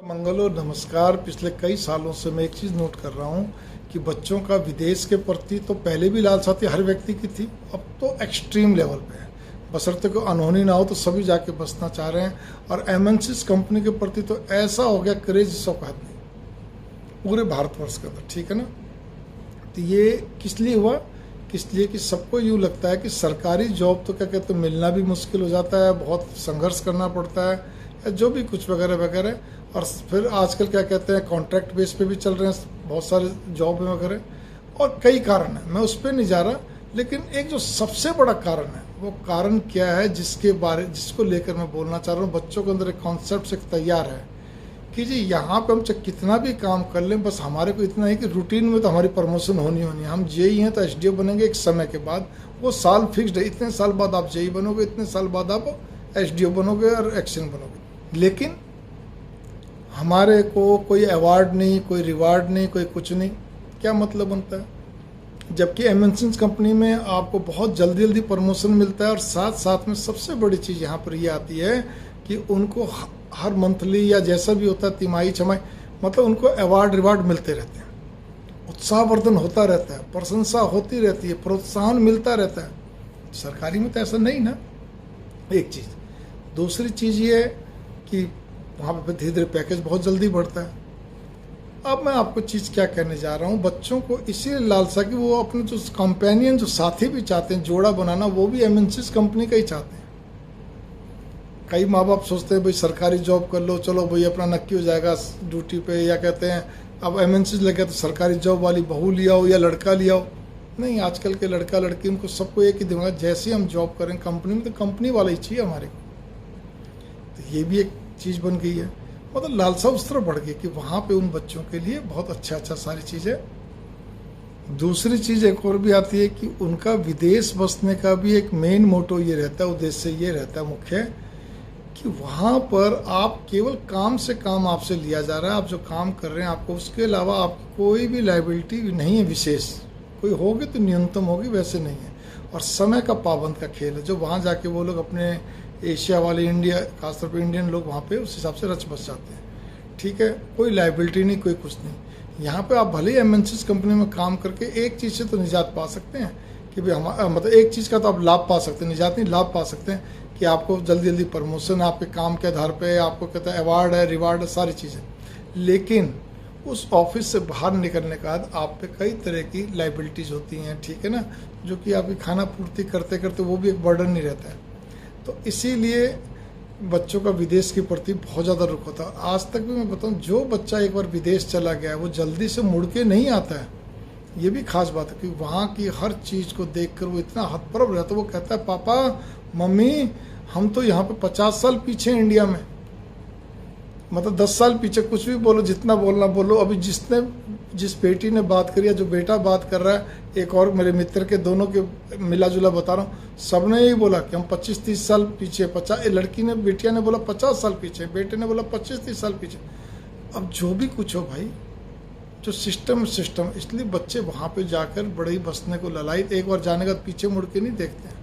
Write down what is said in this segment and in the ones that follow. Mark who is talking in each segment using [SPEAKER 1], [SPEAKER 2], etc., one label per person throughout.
[SPEAKER 1] मंगल और नमस्कार। पिछले कई सालों से मैं एक चीज़ नोट कर रहा हूँ कि बच्चों का विदेश के प्रति तो पहले भी लालसा थी, हर व्यक्ति की थी, अब तो एक्सट्रीम लेवल पे है। बशर्ते को अनहोनी ना हो तो सभी जाके बसना चाह रहे हैं। और एमएनसीज कंपनी के प्रति तो ऐसा हो गया क्रेज, जिसका बात नहीं पूरे भारतवर्ष के अंदर, ठीक है ना। तो ये किस लिए हुआ? किस लिए कि सबको यूँ लगता है कि सरकारी जॉब तो क्या कहते हैं मिलना भी मुश्किल हो जाता है, बहुत संघर्ष करना पड़ता है, या जो भी कुछ वगैरह वगैरह। और फिर आजकल क्या कहते हैं कॉन्ट्रैक्ट बेस पे भी चल रहे हैं बहुत सारे जॉब वगैरह, और कई कारण हैं, मैं उस पर नहीं जा रहा। लेकिन एक जो सबसे बड़ा कारण है वो कारण क्या है जिसको लेकर मैं बोलना चाह रहा हूँ। बच्चों के अंदर एक कॉन्सेप्ट एक तैयार है कि जी यहाँ पे हम चाहे कितना भी काम कर लें, बस हमारे को इतना है कि रूटीन में तो हमारी प्रमोशन होनी है। हम जेई हैं तो एसडीओ बनेंगे एक समय के बाद, वो साल फिक्स्ड है, इतने साल बाद आप जेई बनोगे, इतने साल बाद आप एसडीओ बनोगे और एक्शन बनोगे। लेकिन हमारे को कोई अवार्ड नहीं, कोई रिवार्ड नहीं, कोई कुछ नहीं। क्या मतलब बनता है? जबकि एमएनसीज कंपनी में आपको बहुत जल्दी जल्दी प्रमोशन मिलता है, और साथ साथ में सबसे बड़ी चीज़ यहाँ पर ये आती है कि उनको हर मंथली या जैसा भी होता है, तिमाही छमाही, मतलब उनको अवार्ड रिवार्ड मिलते रहते हैं, उत्साहवर्धन होता रहता है, प्रशंसा होती रहती है, प्रोत्साहन मिलता रहता है। सरकारी में तो ऐसा नहीं ना, एक चीज़। दूसरी चीज़ ये है कि वहाँ पर धीरे धीरे पैकेज बहुत जल्दी बढ़ता है। अब मैं आपको चीज़ क्या कहने जा रहा हूँ, बच्चों को इसीलिए लालसा कि वो अपने जो कंपेनियन, जो साथी भी चाहते हैं, जोड़ा बनाना, वो भी एमएनसीज कंपनी का ही चाहते हैं। कई माँ बाप सोचते हैं भाई सरकारी जॉब कर लो, चलो भाई अपना नक्की हो जाएगा ड्यूटी पे, या कहते हैं अब एमएनसीज लगे तो सरकारी जॉब वाली बहू लिया हो या लड़का लिया हो। नहीं, आजकल के लड़का लड़की उनको सबको एक ही दूंगा, जैसे हम जॉब करें कंपनी में तो कंपनी वाला ही चाहिए हमारे को। तो ये भी एक चीज़ बन गई है, मतलब लालसा उस तरह बढ़ गई कि वहाँ पे उन बच्चों के लिए बहुत अच्छा सारी चीज़ है। दूसरी चीज़ एक और भी आती है कि उनका विदेश बसने का भी एक मेन मोटो ये रहता है, उद्देश्य ये रहता है मुख्य, कि वहाँ पर आप केवल काम से काम आपसे लिया जा रहा है, आप जो काम कर रहे हैं आपको, उसके अलावा आपकी कोई भी लायबिलिटी नहीं है विशेष, कोई होगी तो न्यूनतम होगी, वैसे नहीं है। और समय का पाबंद का खेल है, जो वहाँ जाके वो लोग अपने एशिया वाले, इंडिया खासतौर पर इंडियन लोग वहाँ पे उस हिसाब से रच बस जाते हैं, ठीक है। कोई लायबिलिटी नहीं, कोई कुछ नहीं। यहाँ पे आप भले ही एमएनसीज कंपनी में काम करके एक चीज़ से तो निजात पा सकते हैं कि भाई हमारा मतलब एक चीज़ का तो आप लाभ पा सकते हैं, निजात नहीं लाभ पा सकते हैं कि आपको जल्दी जल्दी प्रमोशन, आपके काम के आधार पे आपको कहते हैं अवार्ड है, रिवार्ड है, सारी चीज़ें। लेकिन उस ऑफिस से बाहर निकलने के बाद आप पे कई तरह की लाइबिलिटीज़ होती हैं, ठीक है ना, जो कि आपकी खाना पूर्ति करते करते वो भी एक बर्डन नहीं रहता है। तो इसीलिए बच्चों का विदेश के प्रति बहुत ज़्यादा रुख होता है। आज तक भी मैं बताऊँ, जो बच्चा एक बार विदेश चला गया है वो जल्दी से मुड़ के नहीं आता है। ये भी खास बात है कि वहाँ की हर चीज़ को देखकर वो इतना हतप्रभ रहता है, वो कहता है पापा मम्मी हम तो यहाँ पे 50 साल पीछे हैं इंडिया में, मतलब 10 साल पीछे। कुछ भी बोलो, जितना बोलना बोलो। अभी जिस बेटी ने बात करी है, जो बेटा बात कर रहा है, एक और मेरे मित्र के, दोनों के मिला जुला बता रहा हूँ, सबने यही बोला कि हम 25-30 साल पीछे, 50, लड़की ने, बेटिया ने बोला 50 साल पीछे, बेटे ने बोला 25-30 साल पीछे। अब जो भी कुछ हो भाई, जो सिस्टम, इसलिए बच्चे वहाँ पे जाकर बड़े ही बसने को ललायत, एक बार जाने का पीछे मुड़ के नहीं देखते हैं।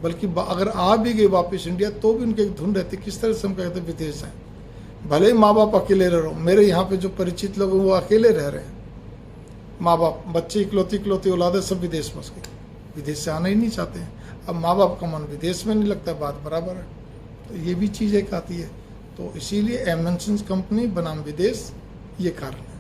[SPEAKER 1] बल्कि अगर आ भी गए वापस इंडिया तो भी उनकी एक धुन रहती, किस तरह से हम कहते हैं विदेश हैं। भले ही माँ बाप अकेले रह रहे हो, मेरे यहाँ पे जो परिचित लोग हैं वो अकेले रह रहे हैं, माँ बाप, बच्चे इकलौती औलाद है, सब विदेश बस गए, विदेश से आना ही नहीं चाहते हैं। अब माँ बाप का मन विदेश में नहीं लगता, बात बराबर है। तो ये भी चीज़ एक आती है। तो इसीलिए एमएनसीज कंपनी बनाम विदेश, ये कारण है।